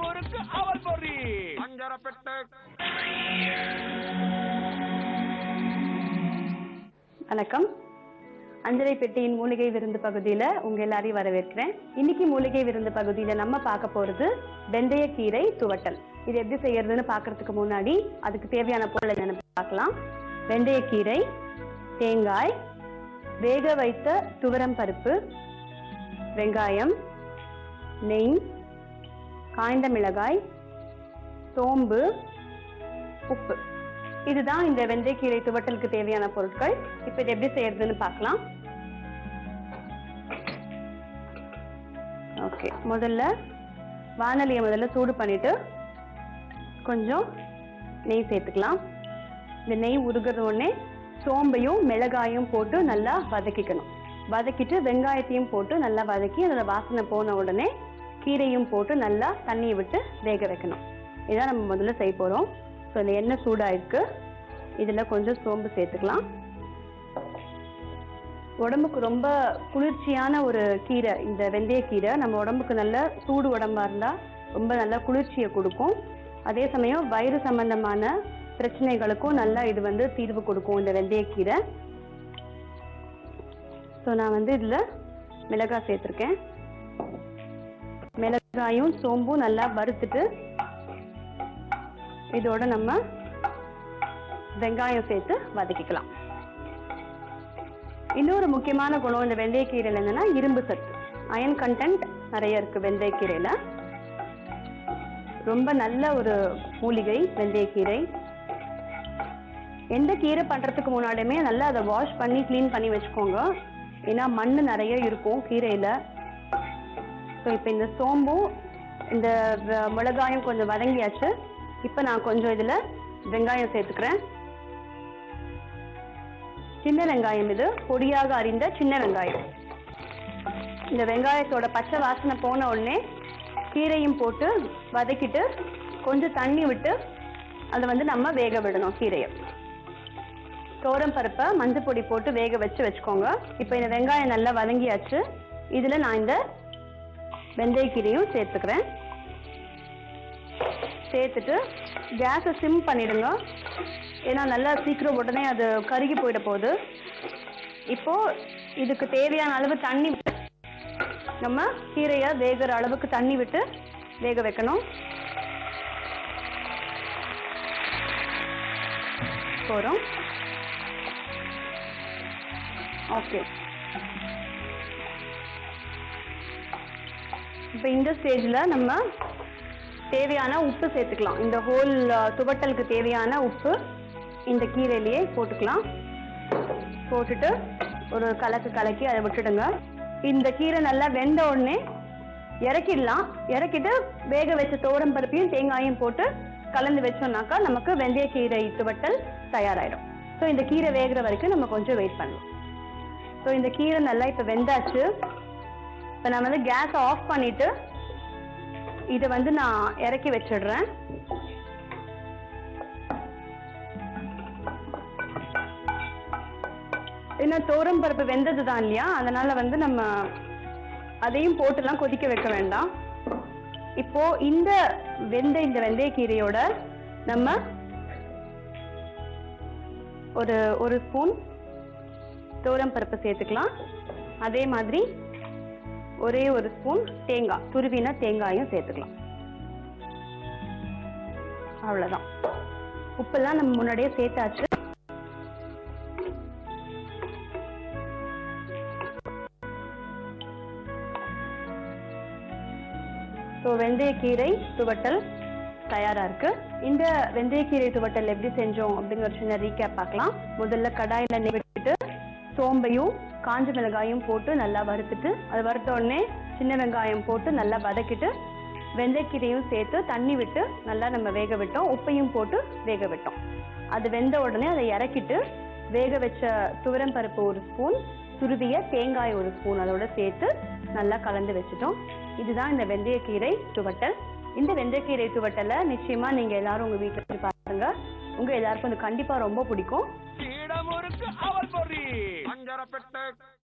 முறுக்கு அவல் பொரி அஞ்சரப்பெட்டை. வணக்கம். அஞ்சரை பெட்டியின் மூலிகை விருந்து பகுதியில உங்க எல்லாரையும் வரவேற்கிறேன். இன்னைக்கு மூலிகை விருந்து பகுதியில நம்ம பார்க்க போறது வெந்தயக்கீரை துவட்டல். இது எப்படி செய்யறதுன்னு பாக்குறதுக்கு முன்னாடி அதுக்கு தேவையான பொருள் என்னன்னு பார்க்கலாம். வெந்தயக்கீரை, தேங்காய், வேக வைத்த துவரம் பருப்பு, வெங்காயம், நெய், காய்ந்த மிளகாய், சோம்பு, உப்பு. இதுதான் இந்த வெந்தயக்கீரை துவட்டலுக்கு தேவையான பொருட்கள். இப்ப இது எப்படி செய்யறதுன்னு பார்க்கலாம். ஓகே, முதல்ல வானலியை சூடு பண்ணிட்டு கொஞ்சம் நெய் சேர்த்துக்கலாம். இந்த நெய் உருகுற உடனே சோம்பையும் மிளகாயும் போட்டு நல்லா வதக்கிக்கணும். வதக்கிட்டு வெங்காயத்தையும் போட்டு நல்லா வதக்கி அதோட வாசனை போன உடனே கீரையும் போட்டு நல்லா தண்ணியை விட்டு வேக வைக்கணும். இதான் நம்ம முதல்ல செய்ய போறோம். ஸோ இந்த எண்ணெய் சூடாயிருக்கு. இதில் கொஞ்சம் சோம்பு சேர்த்துக்கலாம். உடம்புக்கு ரொம்ப குளிர்ச்சியான ஒரு கீரை இந்த வெந்தயக்கீரை. நம்ம உடம்புக்கு நல்ல சூடு உடம்பா இருந்தால் ரொம்ப நல்ல குளிர்ச்சியை கொடுக்கும். அதே சமயம் வயிறு சம்பந்தமான பிரச்சனைகளுக்கும் நல்லா இது தீர்வு கொடுக்கும் இந்த வெந்தயக்கீரை. ஸோ நான் இதில் மிளகாய் சேர்த்துருக்கேன். மிளகாயும் சோம்பும் நல்லா வறுத்துட்டு இதோட நம்ம வெங்காயம் சேர்த்து வதக்கிக்கலாம். இன்னொரு முக்கியமான குணம் இந்த வெந்தயக்கீரையில் என்னன்னா இரும்பு சத்து, அயன் கண்டென்ட் நிறைய இருக்கு வெந்தயக்கீரையில. ரொம்ப நல்ல ஒரு மூலிகை வெந்தயக்கீரை. எந்த கீரை பண்றதுக்கு முன்னாடியுமே நல்லா அதை வாஷ் பண்ணி கிளீன் பண்ணி வச்சுக்கோங்க. ஏன்னா மண் நிறைய இருக்கும் கீரையில. ஸோ இப்போ இந்த சோம்பும் இந்த மிளகாயும் கொஞ்சம் வதங்கியாச்சு. இப்போ நான் கொஞ்சம் இதில் வெங்காயம் சேர்த்துக்கிறேன். சின்ன வெங்காயம், இது பொடியாக அரிந்த சின்ன வெங்காயம். இந்த வெங்காயத்தோட பச்சை வாசனை போன உடனே கீரையும் போட்டு வதக்கிட்டு கொஞ்சம் தண்ணி விட்டு அதை நம்ம வேக விடணும். கீரையை தோரம் பருப்பை மஞ்சள் பொடி போட்டு வேக வச்சுக்கோங்க. இப்போ இந்த வெங்காயம் நல்லா வதங்கியாச்சு. இதில் நான் இந்த வெந்தயக்கீரையும் சேர்த்துக்கிறேன். சேர்த்துட்டு கேஸை சிம் பண்ணிடுங்க. ஏன்னா நல்லா சீக்கிரம் உடனே அது கருகி போயிட போகுது. இப்போ இதுக்கு தேவையான அளவு தண்ணி நம்ம கீரையை வேகிற அளவுக்கு தண்ணி விட்டு வேக வைக்கணும். போகிறோம். ஓகே, இப்போ இந்த ஸ்டேஜில் நம்ம தேவையான உப்பு சேர்த்துக்கலாம். இந்த ஹோல் துவட்டலுக்கு தேவையான உப்பு இந்த கீரையிலேயே போட்டுக்கலாம். போட்டுட்டு ஒரு கலக்கி அதை விட்டுடுங்க. இந்த கீரை நல்லா வெந்த உடனே இறக்கிடலாம். இறக்கிட்டு வேக வச்ச தோரம் பருப்பையும் தேங்காயும் போட்டு கலந்து வச்சோம்னாக்கா நமக்கு வெந்தயக்கீரை துவட்டல் தயாராகிடும். ஸோ இந்த கீரை வேகிற வரைக்கும் நம்ம கொஞ்சம் வெயிட் பண்ணலாம். ஸோ இந்த கீரை நல்லா இப்போ வெந்தாச்சு. இப்போ நான் கேஸை ஆஃப் பண்ணிட்டு இதை நான் இறக்கி வச்சிடுறேன். ஏன்னா தோரம் பருப்பு வெந்தது தான் இல்லையா, அதனால நம்ம அதையும் போட்டுலாம் கொதிக்க வைக்க வேண்டாம். இப்போ இந்த வெந்தயக்கீரையோட நம்ம ஒரு ஸ்பூன் தோரம் பருப்பு சேர்த்துக்கலாம். அதே மாதிரி ஒரே ஒரு ஸ்பூன் தேங்காய், துருவின தேங்காயும் சேர்த்துக்கலாம். அவ்வளவுதான். உப்பெல்லாம் நம்ம முன்னாடியே சேர்த்தாச்சு. ஸோ வெந்தயக்கீரை துவட்டல் தயாரா இருக்கு. இந்த வெந்தயக்கீரை துவட்டல் எப்படி செஞ்சோம் அப்படிங்கிற ஒரு சின்ன ரீகேப் பார்க்கலாம். முதல்ல கடாயில நெய் விட்டுட்டு சோம்பையும் காஞ்ச மிளகாயும் போட்டு நல்லா வறுத்துட்டு, அது வறுத்த உடனே சின்ன வெங்காயம் போட்டு நல்லா வதக்கிட்டு வெந்தயக்கீரையும் சேர்த்து தண்ணி விட்டு நல்லா நம்ம வேக விட்டோம். உப்பையும் போட்டு வேக விட்டோம். அது வெந்த உடனே அதை இறக்கிட்டு வேக வச்ச துவரம் பருப்பு ஒரு ஸ்பூன், துருவிய தேங்காய் ஒரு ஸ்பூன் அதோட சேர்த்து நல்லா கலந்து வச்சுட்டோம். இதுதான் இந்த வெந்தயக்கீரை துவட்டல். இந்த வெந்தயக்கீரை துவட்டலை நிச்சயமா நீங்க எல்லாரும் உங்க வீட்டுல பாருங்க. உங்க எல்லாருக்கும் இது கண்டிப்பா ரொம்ப பிடிக்கும்.